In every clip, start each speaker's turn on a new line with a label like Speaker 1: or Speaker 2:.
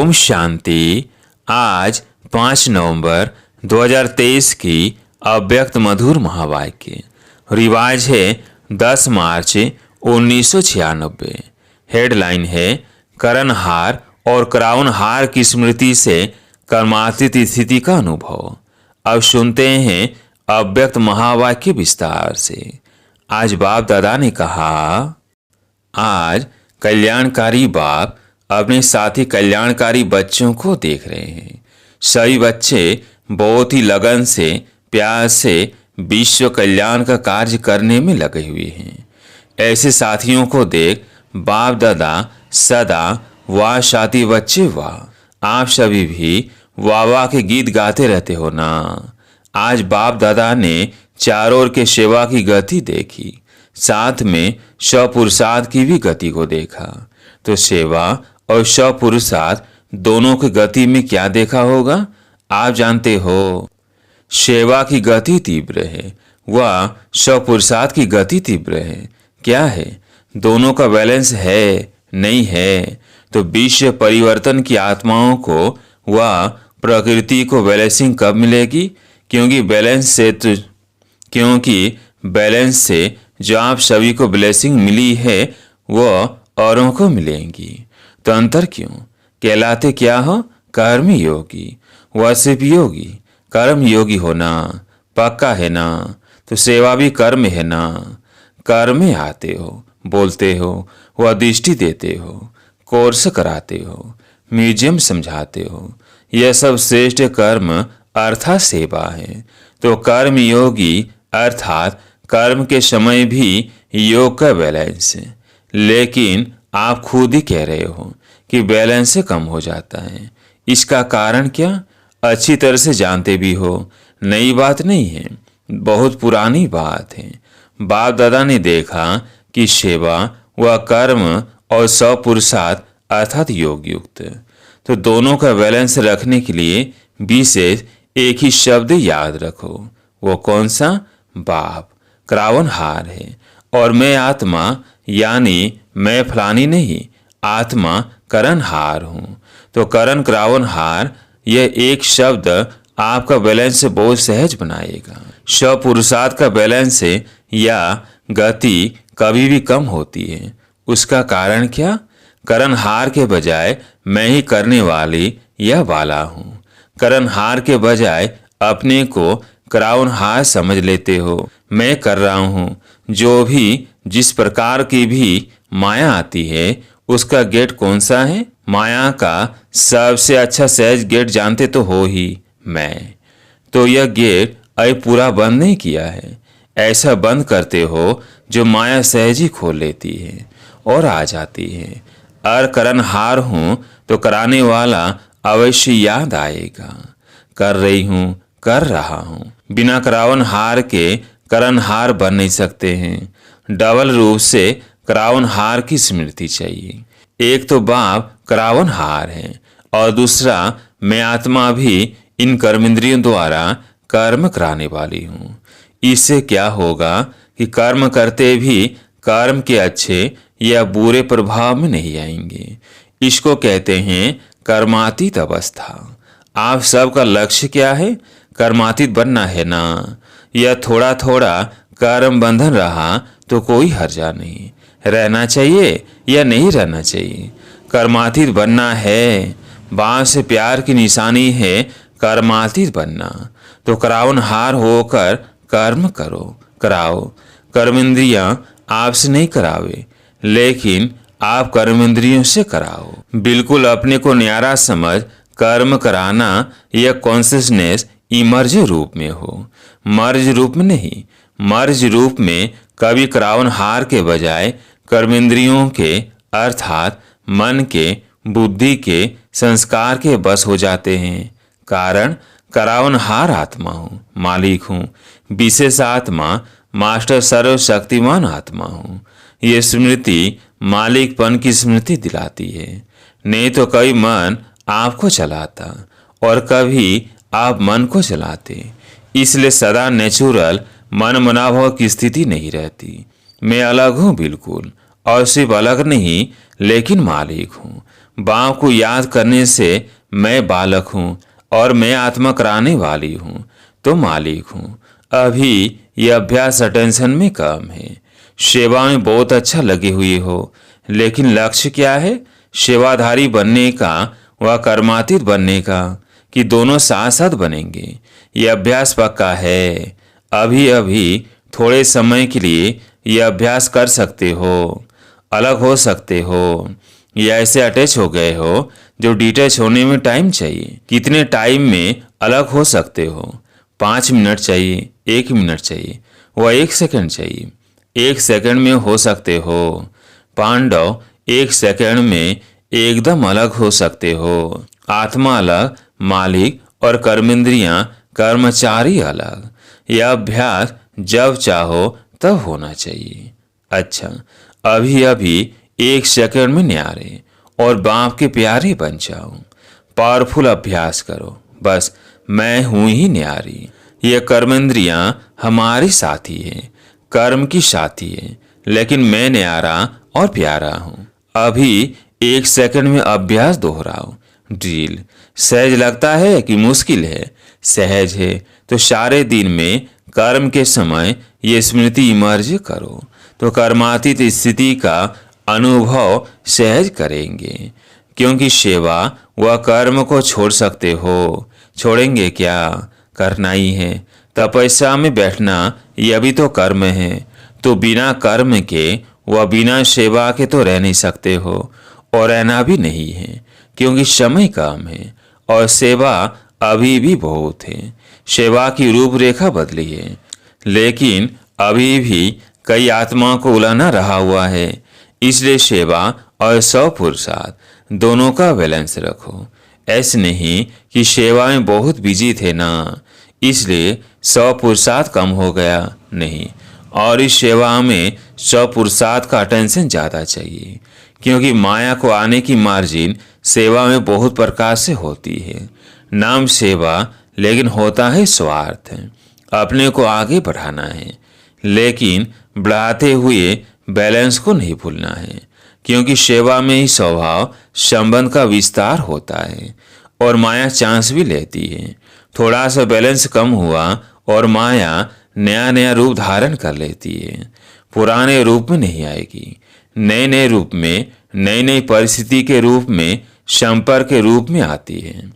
Speaker 1: ओम शांति। आज 5 नवंबर 2023 की अव्यक्त मधुर महावाक्य। रिवाज है 10 मार्च 1996। हेडलाइन है करणहार और क्राउनहार की स्मृति से कर्मातीत स्थिति का अनुभव। अब सुनते हैं अव्यक्त महावाक्य विस्तार से। आज बाप दादा ने कहा, आज कल्याणकारी बाप अपने साथी कल्याणकारी बच्चों को देख रहे हैं। सभी बच्चे बहुत ही लगन से, प्यार से विश्व कल्याण का कार्य करने में लगे हुए हैं। ऐसे साथियों को देख बाप दादा सदा वाह साथी बच्चे वाह। आप सभी भी वाह वाह के गीत गाते रहते हो ना। आज बाप दादा ने चारों ओर के सेवा की गति देखी, साथ में स्वपुरुषार्थ की भी गति को देखा। तो सेवा और स्वपुरुषार्थ दोनों की गति में क्या देखा होगा आप जानते हो। सेवा की गति तीव्र है, वह स्वपुरुषार्थ की गति तीव्र है। क्या है, दोनों का बैलेंस है नहीं है। तो विश्व परिवर्तन की आत्माओं को वह प्रकृति को बैलेंसिंग कब मिलेगी? क्योंकि बैलेंस से जो आप सभी को ब्लेसिंग मिली है वह औरों को मिलेंगी। तो अंतर क्यों? कहलाते क्या हो? कर्म योगी। वह सिर्फ योगी, कर्म योगी होना पक्का है ना। तो सेवा भी कर्म है ना। कर्म में आते हो, बोलते हो, वह दृष्टि देते हो, कोर्स कराते हो, म्यूजियम समझाते हो। यह सब श्रेष्ठ कर्म अर्थात सेवा है। तो कर्म योगी अर्थात कर्म के समय भी योग का बैलेंस है। लेकिन आप खुद ही कह रहे हो कि बैलेंस से कम हो जाता है। इसका कारण क्या? अच्छी तरह से जानते भी हो, नई बात नहीं है, बहुत पुरानी बात है। बाप दादा ने देखा कि सेवा व कर्म और स्वपुरुषार्थ अर्थात योग युक्त। तो दोनों का बैलेंस रखने के लिए विशेष एक ही शब्द याद रखो। वो कौन सा? बाप क्राउनहार है और मैं आत्मा, यानी मैं फलानी नहीं, आत्मा करणहार हूँ। तो करण क्राउनहार यह एक शब्द आपका बैलेंस बहुत सहज बनाएगा। स्वपुरुषार्थ का बैलेंस या गति कभी भी कम होती है। उसका कारण क्या? करणहार के बजाय मैं ही करने वाली या वाला हूँ। करणहार के बजाय अपने को क्राउनहार समझ लेते हो। मैं कर रहा हूँ। जो भी जिस प्रकार की भी माया आती है उसका गेट कौन सा है? माया का सबसे अच्छा सहज गेट जानते तो हो ही, मैं। तो यह गेट अभी पूरा बंद नहीं किया है। ऐसा बंद करते हो जो माया सहज ही खोल लेती है और आ जाती है। और करणहार हूँ तो कराने वाला अवश्य याद आएगा। कर रही हूँ, कर रहा हूँ। बिना क्राउनहार के करणहार बन नहीं सकते हैं। डबल रूप से क्राउनहार की स्मृति चाहिए। एक तो बाप क्राउनहार है और दूसरा मैं आत्मा भी इन कर्मेंद्रियों द्वारा कर्म कराने वाली हूँ। इससे क्या होगा कि कर्म करते भी कर्म के अच्छे या बुरे प्रभाव में नहीं आएंगे। इसको कहते हैं कर्मातीत अवस्था। आप सबका लक्ष्य क्या है? कर्मातीत बनना है ना। यह थोड़ा थोड़ा कर्म बंधन रहा तो कोई हर्जा नहीं। रहना चाहिए या नहीं रहना चाहिए, कर्मातीत बनना है। बाप से प्यार की निशानी है कर्मातीत बनना। तो क्राउनहार होकर कर्म करो, कराओ। कर्मेंद्रियां आपसे नहीं करावे, लेकिन आप कर्मेंद्रियों से कराओ। बिल्कुल अपने को न्यारा समझ कर्म कराना यह कॉन्शियसनेस इमर्ज रूप में हो, मर्ज रूप में नहीं। मर्ज रूप में कभी क्राउनहार के बजाय कर्मेंद्रियों के अर्थात मन के, बुद्धि के, संस्कार के बस हो जाते हैं। कारण क्राउनहार आत्मा हूँ, मालिक हूँ, विशेष आत्मा, मास्टर सर्वशक्तिमान आत्मा हूँ। ये स्मृति मालिकपन की स्मृति दिलाती है। नहीं तो कभी मन आपको चलाता और कभी आप मन को चलाते। इसलिए सदा नेचुरल मन मनाभाव की स्थिति नहीं रहती। मैं अलग हूँ बिल्कुल, और सिर्फ अलग नहीं लेकिन मालिक हूँ। बाप को याद करने से मैं बालक हूँ और मैं आत्मा कराने वाली हूँ तो मालिक हूँ। अभी यह अभ्यास अटेंशन में कम है। सेवा में बहुत अच्छा लगे हुए हो, लेकिन लक्ष्य क्या है? सेवाधारी बनने का व कर्मातीत बनने का, कि दोनों साथ साथ बनेंगे। यह अभ्यास पक्का है। अभी अभी थोड़े समय के लिए यह अभ्यास कर सकते हो, अलग हो सकते हो, या ऐसे अटैच हो गए हो जो डिटैच होने में टाइम चाहिए। कितने टाइम में अलग हो सकते हो? 5 मिनट चाहिए, 1 मिनट चाहिए, वह 1 सेकंड चाहिए। 1 सेकंड में हो सकते हो। पांडव 1 सेकंड में एकदम अलग हो सकते हो। आत्मा अलग, मालिक और कर्मेंद्रियां कर्मचारी अलग। यह अभ्यास जब चाहो तब होना चाहिए। अच्छा, अभी अभी 1 सेकंड में न्यारे और बाप के प्यारे बन जाओ। पावरफुल अभ्यास करो। बस मैं हूं ही न्यारी। ये कर्मेंद्रियां हमारी साथी है, कर्म की साथी है, लेकिन मैं न्यारा और प्यारा हूं। अभी 1 सेकंड में अभ्यास दोहराओ। ड्रिल सहज लगता है कि मुश्किल है? सहज है तो सारे दिन में कर्म के समय ये स्मृति इमर्ज करो तो कर्मातीत स्थिति का अनुभव सहज करेंगे। क्योंकि सेवा व कर्म को छोड़ सकते हो। छोड़ेंगे क्या? करना ही है। तपस्या में बैठना यह भी तो कर्म है। तो बिना कर्म के व बिना सेवा के तो रह नहीं सकते हो, और रहना भी नहीं है, क्योंकि समय कम है और सेवा अभी भी बहुत है। सेवा की रूपरेखा बदली है, लेकिन अभी भी कई आत्माओं को उलाना रहा हुआ है। इसलिए सेवा और स्वपुरुषार्थ दोनों का बैलेंस रखो। ऐसे नहीं कि सेवा में बहुत बिजी थे ना, इसलिए स्वपुरुषार्थ कम हो गया, नहीं। और इस सेवा में स्वपुरुषार्थ का अटेंशन ज़्यादा चाहिए, क्योंकि माया को आने की मार्जिन सेवा में बहुत प्रकार से होती है। नाम सेवा, लेकिन होता है स्वार्थ। अपने को आगे बढ़ाना है, लेकिन बढ़ाते हुए बैलेंस को नहीं भूलना है, क्योंकि सेवा में ही स्वभाव संबंध का विस्तार होता है और माया चांस भी लेती है। थोड़ा सा बैलेंस कम हुआ और माया नया नया रूप धारण कर लेती है। पुराने रूप में नहीं आएगी, नए नए रूप में, नई नई परिस्थिति के रूप में, संपर्क के रूप में आती है।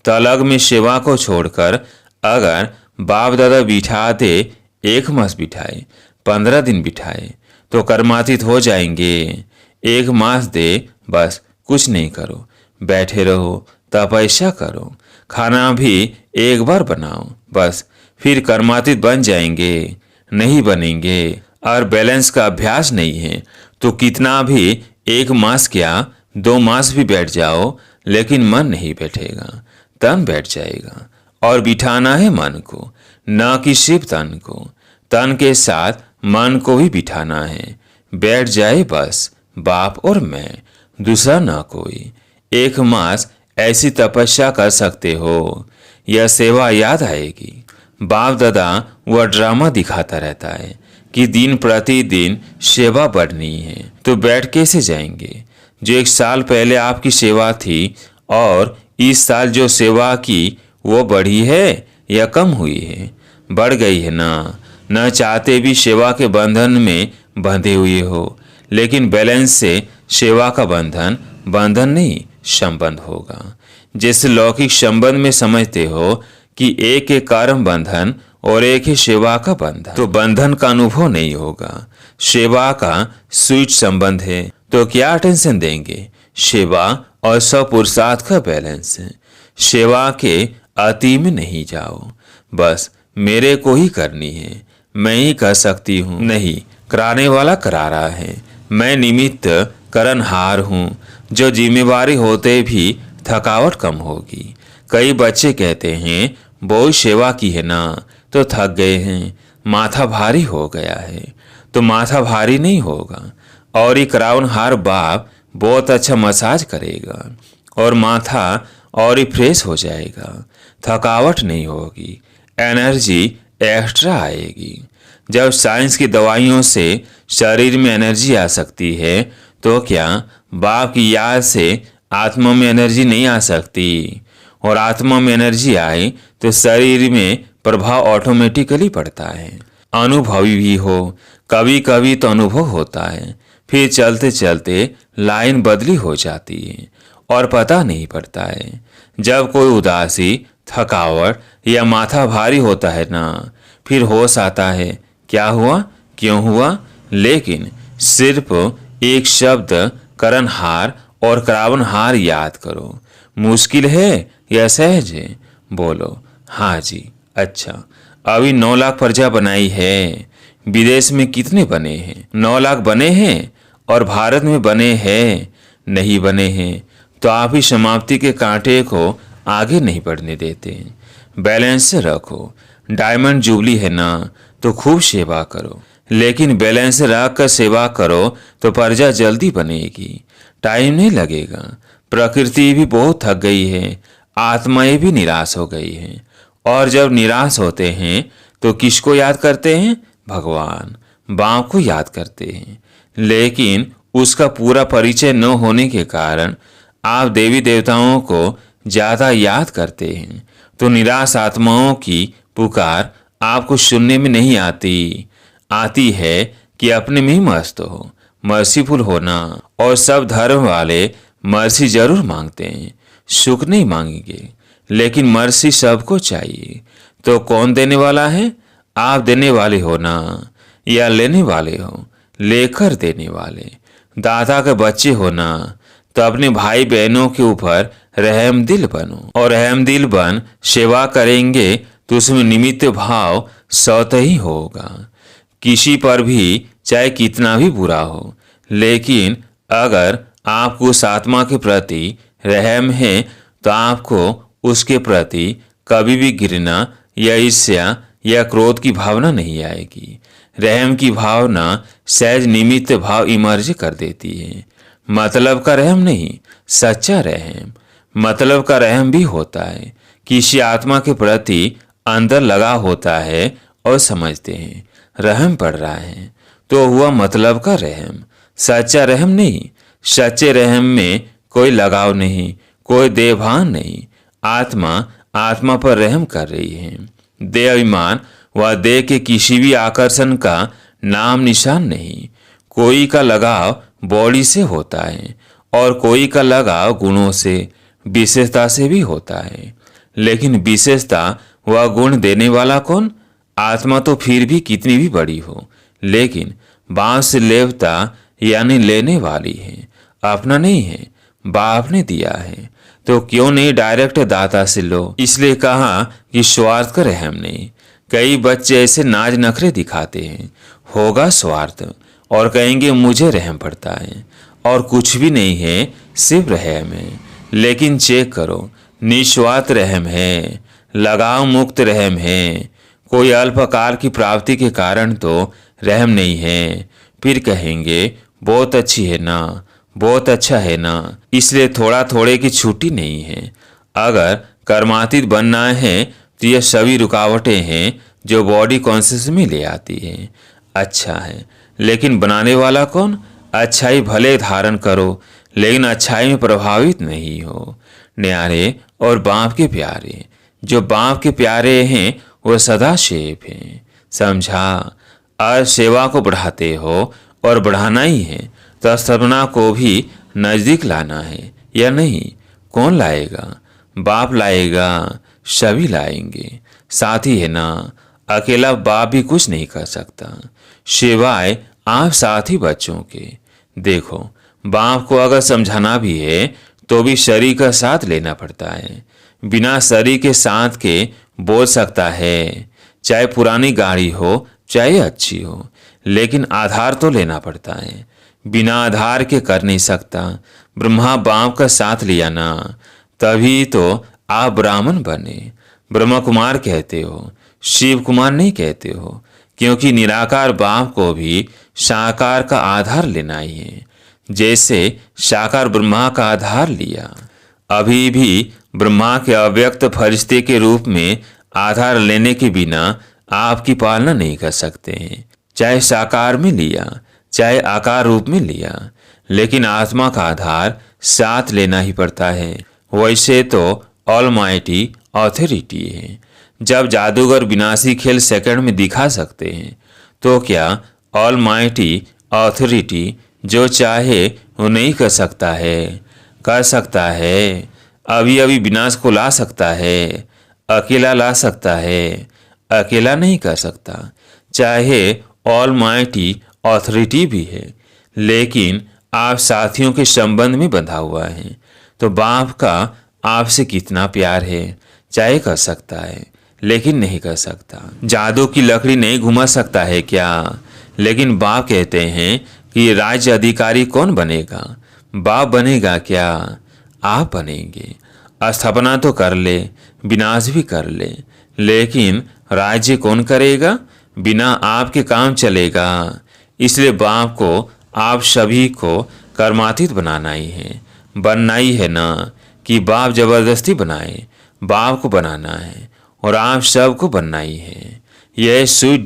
Speaker 1: तलग में सेवा को छोड़कर अगर बाप दादा बिठाते, 1 मास बिठाए, 15 दिन बिठाए, तो कर्मातीत हो जाएंगे। 1 मास दे, बस कुछ नहीं करो, बैठे रहो, तपस्या करो, खाना भी एक बार बनाओ, बस फिर कर्मातीत बन जाएंगे। नहीं बनेंगे और बैलेंस का अभ्यास नहीं है तो कितना भी 1 मास क्या 2 मास भी बैठ जाओ, लेकिन मन नहीं बैठेगा, तन बैठ जाएगा। और बिठाना है मन को, न कि सिर्फ तन को। तन के साथ मन को भी बिठाना है। बैठ जाए बस बाप और मैं, दूसरा न कोई। 1 मास ऐसी तपस्या कर सकते हो। यह सेवा याद आएगी। बाप दादा वह ड्रामा दिखाता रहता है कि दिन प्रतिदिन सेवा बढ़नी है, तो बैठ कैसे जाएंगे? जो 1 साल पहले आपकी सेवा थी और इस साल जो सेवा की वो बढ़ी है या कम हुई है? बढ़ गई है ना। न चाहते भी सेवा के बंधन में बंधे हुए हो, लेकिन बैलेंस से सेवा का बंधन बंधन नहीं संबंध होगा। जैसे लौकिक संबंध में समझते हो कि एक है कर्म बंधन और एक है सेवा का बंधन, तो बंधन का अनुभव नहीं होगा। सेवा का स्वीट संबंध है, तो क्या टेंशन देंगे? सेवा और स्वपुरुषार्थ का बैलेंस है। सेवा के अति में नहीं जाओ। बस मेरे को ही करनी है, मैं ही कर सकती हूँ, नहीं, कराने वाला करा रहा है। मैं निमित्त करनहार हूँ। जो जिम्मेवारी होते भी थकावट कम होगी। कई बच्चे कहते हैं बहुत सेवा की है ना, तो थक गए हैं, माथा भारी हो गया है। तो माथा भारी नहीं होगा, और ये कराउनहार बाप बहुत अच्छा मसाज करेगा और माथा और ही फ्रेश हो जाएगा। थकावट नहीं होगी, एनर्जी एक्स्ट्रा आएगी। जब साइंस की दवाइयों से शरीर में एनर्जी आ सकती है, तो क्या बाप की याद से आत्मा में एनर्जी नहीं आ सकती, और आत्मा में एनर्जी आए तो शरीर में प्रभाव ऑटोमेटिकली पड़ता है। अनुभवी भी हो, कभी कभी तो अनुभव होता है, फिर चलते चलते लाइन बदली हो जाती है और पता नहीं पड़ता है। जब कोई उदासी, थकावट या माथा भारी होता है ना, फिर होश आता है, क्या हुआ, क्यों हुआ। लेकिन सिर्फ एक शब्द करणहार और करावनहार याद करो। मुश्किल है या सहज है? बोलो हाँ जी। अच्छा, अभी 9 लाख प्रजा बनाई है। विदेश में कितने बने हैं? 9 लाख बने हैं। और भारत में बने हैं? नहीं बने हैं। तो आप ही समाप्ति के कांटे को आगे नहीं बढ़ने देते। बैलेंस से रखो। डायमंड जुबली है ना, तो खूब सेवा करो, लेकिन बैलेंस रख कर सेवा करो तो प्रजा जल्दी बनेगी, टाइम नहीं लगेगा। प्रकृति भी बहुत थक गई है, आत्माएं भी निराश हो गई हैं, और जब निराश होते हैं तो किसको याद करते हैं? भगवान, बाप को याद करते हैं। लेकिन उसका पूरा परिचय न होने के कारण आप देवी देवताओं को ज्यादा याद करते हैं, तो निराश आत्माओं की पुकार आपको सुनने में नहीं आती। आती है कि अपने में ही मस्त हो, मर्सीफुल होना। और सब धर्म वाले मर्सी जरूर मांगते हैं, सुख नहीं मांगेंगे, लेकिन मर्सी सबको चाहिए। तो कौन देने वाला है? आप देने वाले हो ना, या लेने वाले हो? लेकर देने वाले। दादा के बच्चे हो ना, तो अपने भाई बहनों के ऊपर रहम दिल बनो, और रहम दिल बन सेवा करेंगे तो उसमें निमित्त भाव स्वतः ही होगा। किसी पर भी चाहे कितना भी बुरा हो, लेकिन अगर आपको उस आत्मा के प्रति रहम है तो आपको उसके प्रति कभी भी घृणा या ईर्ष्या या क्रोध की भावना नहीं आएगी। रहम की भावना सहज निमित्त भाव इमर्ज कर देती है। मतलब का रहम नहीं, सच्चा रहम। मतलब का रहम भी होता है, किसी आत्मा के प्रति अंदर लगा होता है और समझते हैं रहम पड़ रहा है, तो हुआ मतलब का रहम। सच्चा रहम नहीं। सच्चे रहम में कोई लगाव नहीं, कोई देभान नहीं। आत्मा आत्मा पर रहम कर रही है। देह अभिमान व देह के किसी भी आकर्षण का नाम निशान नहीं। कोई का लगाव बॉडी से होता है और कोई का लगाव गुणों से, विशेषता से भी होता है। लेकिन विशेषता व गुण देने वाला कौन? आत्मा तो फिर भी कितनी भी बड़ी हो, लेकिन बांस से लेवता यानी लेने वाली है, अपना नहीं है, बाप ने दिया है। तो क्यों नहीं डायरेक्ट दाता से लो? इसलिए कहा कि स्वार्थ का रहम नहीं। कई बच्चे ऐसे नाज नखरे दिखाते हैं, होगा स्वार्थ, और कहेंगे मुझे रहम पड़ता है, और कुछ भी नहीं है, सिर्फ रहम है। लेकिन चेक करो, निस्वार्थ रहम है, लगाव मुक्त रहम है। कोई अल्पकाल की प्राप्ति के कारण तो रहम नहीं है। फिर कहेंगे बहुत अच्छी है ना, बहुत अच्छा है ना, इसलिए थोड़ा थोड़े की छुट्टी नहीं है। अगर कर्मातीत बनना है तो ये सभी रुकावटें हैं जो बॉडी कॉन्शियस में ले आती है। अच्छा है, लेकिन बनाने वाला कौन? अच्छाई भले धारण करो, लेकिन अच्छाई में प्रभावित नहीं हो। न्यारे और बाप के प्यारे, जो बाप के प्यारे हैं वो सदा सेव हैं। समझा? आज सेवा को बढ़ाते हो और बढ़ाना ही है, तो सपना को भी नजदीक लाना है या नहीं? कौन लाएगा? बाप लाएगा, सभी लाएंगे। साथी है ना, अकेला बाप भी कुछ नहीं कर सकता, सिवाय आप साथी बच्चों के। देखो, बाप को अगर समझाना भी है तो भी शरीर का साथ लेना पड़ता है। बिना शरीर के साथ के बोल सकता है, चाहे पुरानी गाड़ी हो चाहे अच्छी हो, लेकिन आधार तो लेना पड़ता है। बिना आधार के कर नहीं सकता। ब्रह्मा बाप का साथ लिया ना, तभी तो आप ब्राह्मण बने। ब्रह्मा कुमार कहते हो, शिव कुमार नहीं कहते हो, क्योंकि निराकार बाप को भी साकार का आधार लेना ही है, जैसे साकार ब्रह्मा का आधार लिया। अभी भी ब्रह्मा के अव्यक्त फरिश्ते के रूप में आधार लेने के बिना आपकी पालना नहीं कर सकते हैं। चाहे साकार में लिया, चाहे आकार रूप में लिया, लेकिन आत्मा का आधार साथ लेना ही पड़ता है। वैसे तो ऑलमाइटी ऑथोरिटी है। जब जादूगर विनाशी खेल सेकंड में दिखा सकते हैं, तो क्या ऑलमाइटी ऑथोरिटी जो चाहे वो नहीं कर सकता है? कर सकता है। अभी अभी विनाश को ला सकता है, अकेला ला सकता है, अकेला नहीं कर सकता। चाहे ऑलमाइटी ऑथोरिटी भी है, लेकिन आप साथियों के संबंध में बंधा हुआ है। तो बाप का आपसे कितना प्यार है, चाहे कर सकता है लेकिन नहीं कर सकता। जादू की लकड़ी नहीं घुमा सकता है क्या? लेकिन बाप कहते हैं कि राज्य अधिकारी कौन बनेगा? बाप बनेगा क्या? आप बनेंगे। स्थापना तो कर ले, विनाश भी कर ले, लेकिन राज्य कौन करेगा? बिना आपके काम चलेगा। इसलिए बाप को आप सभी को कर्मातीत बनाना ही है, बनना ही है ना कि बाप जबरदस्ती बनाए। बाप को बनाना है और आप सबको बनना ही है। यह स्वीट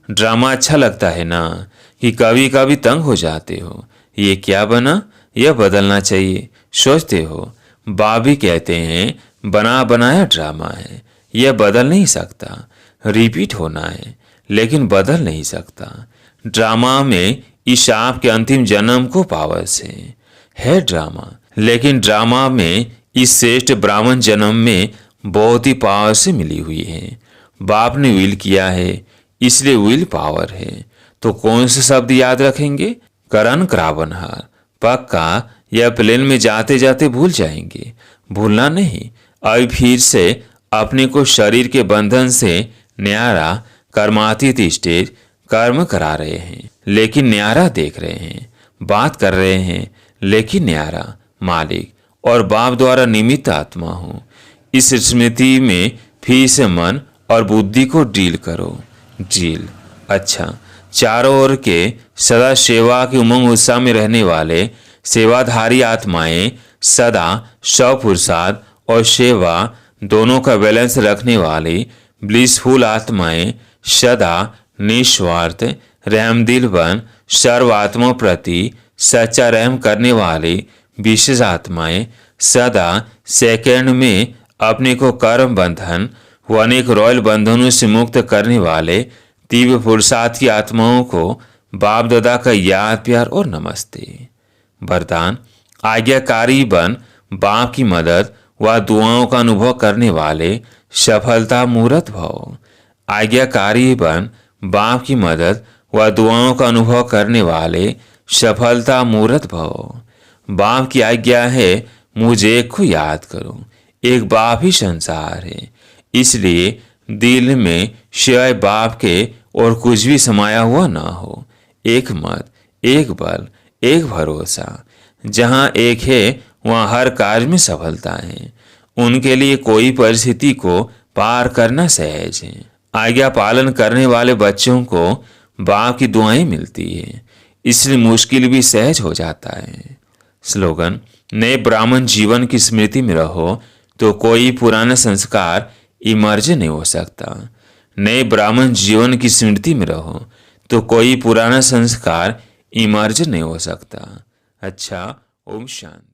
Speaker 1: ड्रामा अच्छा लगता है ना कि कभी कभी तंग हो जाते हो, ये क्या बना, यह बदलना चाहिए, सोचते हो। बाप भी कहते हैं बना बनाया ड्रामा है, यह बदल नहीं सकता। रिपीट होना है लेकिन बदल नहीं सकता। ड्रामा में इस आपके अंतिम जन्म को पावर से है ड्रामा, लेकिन ड्रामा में इस श्रेष्ठ ब्राह्मण जन्म में बहुत ही पावर से मिली हुई है। बाप ने विल किया है, इसलिए विल पावर है। तो कौन से शब्द याद रखेंगे? करण क्रावनहार। पक्का यह प्लेन में जाते जाते भूल जाएंगे। भूलना नहीं, अभी फिर से अपने को शरीर के बंधन से न्यारा कर्मातीत स्टेज कर्म करा रहे हैं, लेकिन न्यारा देख रहे हैं। बात कर रहे हैं लेकिन न्यारा मालिक और बाप द्वारा निमित्त आत्मा हूँ। इस स्मृति में फिर से मन और बुद्धि को ड्रिल करो। ड्रिल। अच्छा, चारों ओर के सदा सेवा के उमंग उत्साह में रहने वाले सेवाधारी आत्माएं, सदा स्वपुरुषार्थ और सेवा दोनों का बैलेंस रखने वाली ब्लिसफुल आत्माएं, सदा निस्वार्थ रहमदिल बन सर्व आत्माओं प्रति सच्चा रहम करने वाली विशेष आत्माएं, सदा सेकंड में अपने को कर्म बंधन व अनेक रॉयल बंधनों से मुक्त करने वाले तीव्र पुरुषार्थ की आत्माओं को बाप दादा का याद प्यार और नमस्ते। वरदान। आज्ञाकारी बन बाप की मदद व दुआओं का अनुभव करने वाले सफलता मूर्त भव। आज्ञाकारी बन बाप की मदद व दुआओं का अनुभव करने वाले सफलता मूर्त भव। बाप की आज्ञा है मुझे को याद करो। एक बाप ही संसार है, इसलिए दिल में शिवाय बाप के और कुछ भी समाया हुआ ना हो। एक मत, एक बल, एक भरोसा। जहाँ एक है वहाँ हर कार्य में सफलता है। उनके लिए कोई परिस्थिति को पार करना सहज है। आज्ञा पालन करने वाले बच्चों को बाप की दुआएं मिलती है, इसलिए मुश्किल भी सहज हो जाता है। स्लोगन। नए ब्राह्मण जीवन की स्मृति में रहो तो कोई पुराना संस्कार इमर्ज नहीं हो सकता। नए ब्राह्मण जीवन की स्मृति में रहो तो कोई पुराना संस्कार इमर्ज नहीं हो सकता। अच्छा, ओम शांति।